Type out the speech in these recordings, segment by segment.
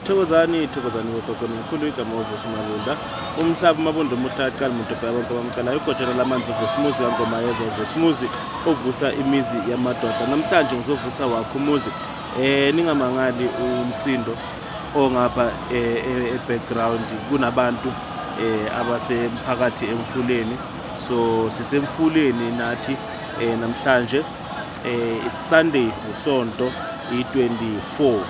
Thokozani wegogo nomkhulu igama Vusi Mabunda. Umhlaba Mabunda umuhla aqala umuntu obheka bonke abamcalayo igojana lamanzi uVusimuzi kaNgomayeza uVusimuzi ovusa imizi yamadoda. Namhlanje ngizovusa wakho umuzi. Ningamangali umsindo ongapha e-background kunabantu abasemphakathi emfuleni. So sisemfuleni nathi namhlanje it's Sunday usonto i-24.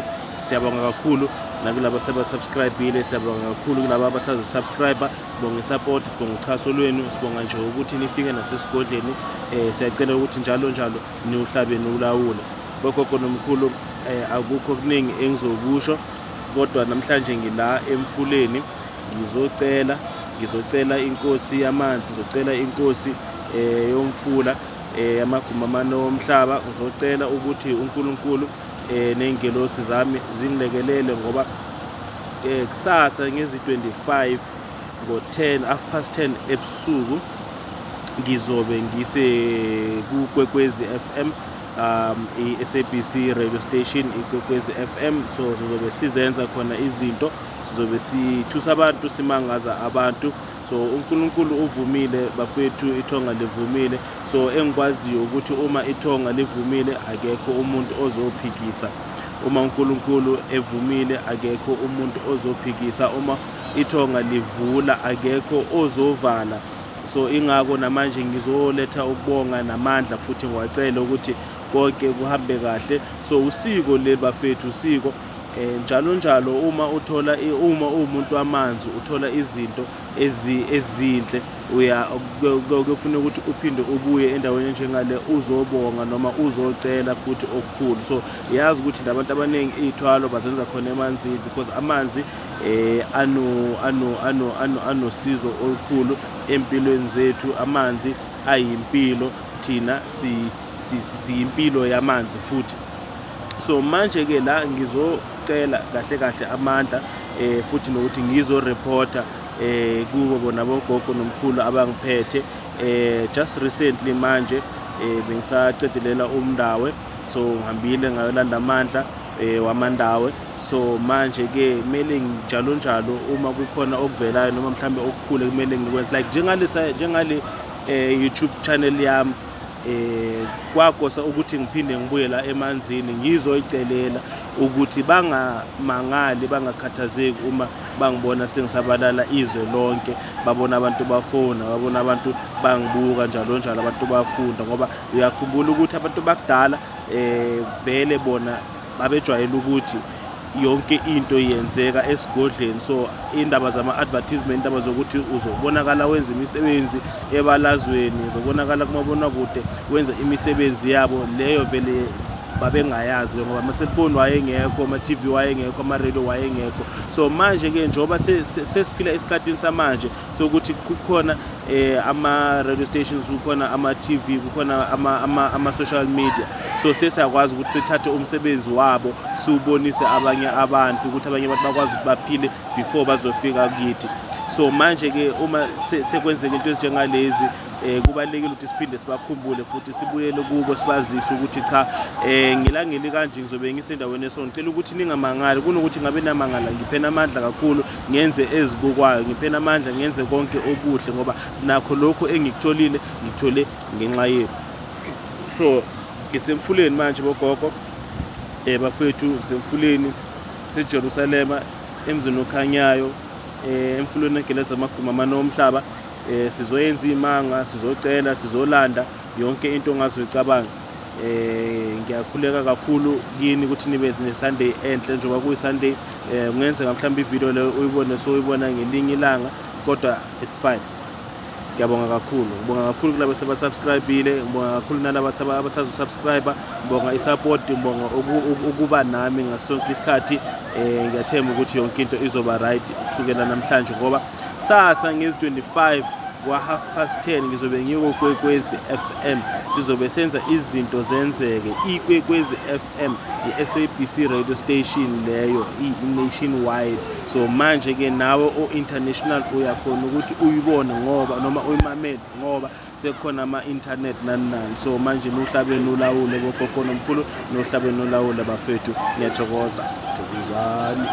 Siyabonga kakhulu nakulabo abasubscribe siyabonga kakhulu kulabo abasazosubscribe sibonga isupport sibonga uchaso lwenu sibonga nje ukuthi nifike nasesigodleni siyacela ukuthi njalo niuhlabe nolawule bogogo nomkhulu akukho kuningi engizokusho kodwa namhlanje ngila emfuleni ngizocela inkosi yamanzi ngizocela inkosi yomfula amagumamano womhlaba ngizocela ukuthi uNkulunkulu nengelosi zami zingilekelele ngoba kusasa ngezi-25 ngo-10:30 ebusuku ngizobe ngise kuKwekwezi FM i-SABC radio station Ikwekwezi FM. So sizobe sizenza khona izinto sizobe sithusa abantu simangaza abantu. So uNkulunkulu uvumile bafethu ithonga livumile. So engikwaziyo ukuthi uma ithonga livumile akekho umuntu ozophikisa. Uma uNkulunkulu evumile akekho umuntu ozophikisa. Uma ithonga livula akekho ozovala. So ingako namanje ngizoletha ukubonga namandla futhi ngiwacela ukuthi konke kuhambe kahle. So usiko lebafethu usiko njalo uma umuntu wamanzi uthola izinto ezinhle kufuna ukuthi uphinde ubuye endaweni njengale uzobonga noma uzocela futhi okukhulu. So yazi ukuthi labantu abaningi izithwalo bazenza khona emanzini because amanzi anosizo olukhulu empilweni zethu. Amanzi ayimpilo thina siyimpilo yamanzi futhi. So manje ke la ngizocela kahle amandla futhi nokuthi ngizoreporta kubo bona bogogo nomkhulu abangiphethe. Just recently manje bengisaqedelela umndawe, so ngihambile ngayolanda amandla wamandawe. So manje ke kumele njalo uma kukhona okuvelayo noma mhlambe okukhulu kumele ngikwenze like njengale YouTube channel yami kwakosa ukuthi ngiphinde ngibuye la emanzini ngizoyicelela ukuthi bangamangali bangakhathazeki uma bangibona sengisabalala izwe lonke, babona abantu bafona, babona abantu bangibuka njalo abantu bafunda ngoba uyakhumbula ukuthi abantu bakudala vele bona babejwayela ukuthi yonke into yenzeka esigodleni. So indaba zama-advertisement, indaba zokuthi uzobonakala wenza imisebenzi ebalazweni, uzobonakala kumabona kude wenza imisebenzi yabo, leyo vele babengayazi ngoba ama-cellphone wayengekho, ama-TV wayengekho, ama-radio wayengekho. So manje ke njengoba sesiphila esikhathini samanje sokuthi kukhona ama-radio stations, kukhona ama-TV, kukhona ama-social media. So sesiyakwazi ukuthi sithathe umsebenzi wabo siwubonise abanye abantu ukuthi abanye abantu bakwazi ukuthi baphile before bazofika kithi. So manje ke uma sekwenzeka into ezinjengalezi kubalekile ukuthi siphinde sibakhumbule futhi sibuyele kubo sibazise ukuthi cha ngilangeli kanje ngizobe ngisendaweni esona. Ngicela ukuthi ningamangali kunokuthi ngabe namangala, ngiphena amandla kakhulu ngenze ezibukwayo, ngiphena amandla ngenze konke okuhle ngoba nakho lokho engikutholile ngithole ngenxa yenu. So ngisemfuleni manje bogogo bafethu semfuleni seJerusalem emzini okhanyayo emfuleni egeleza amagumamano omhlaba. Sizoyenza imanga, sizocela, sizolanda yonke into ongazoyicabanga. Ngiyakhuleka kakhulu kini ukuthi nibe ne-Sunday enhle njengoba kuyi-Sunday. Ungenzeka mhlawumbe ivideo leyo uyibona ngelinye ilanga kodwa it's fine. Ngiyabonga kakhulu, ngibonga kakhulu kulabo abasubscribe, ngibonga kakhulu nalabo abasazosubscribe, ngibonga isupport, ngibonga ukuba nami ngasonke isikhathi. Ngiyathemba ukuthi yonke into izoba right kusukela namhlanje ngoba sasa ngezi-25 10 ngizobe ngiyokwekwezi FM sizobe senza izinto zenzeke. Ikwekwezi FM i-SABC radio station leyo i-nationwide. So manje ke nawe o-international uyakhona ukuthi uyibone ngoba noma uyimamele ngoba sekukhona ama-internet nani. So manje nohlabeni ulawule bogogo nomkhulu nohlabeni ulawule bafethu. Ngiyathokoza. Thokozani.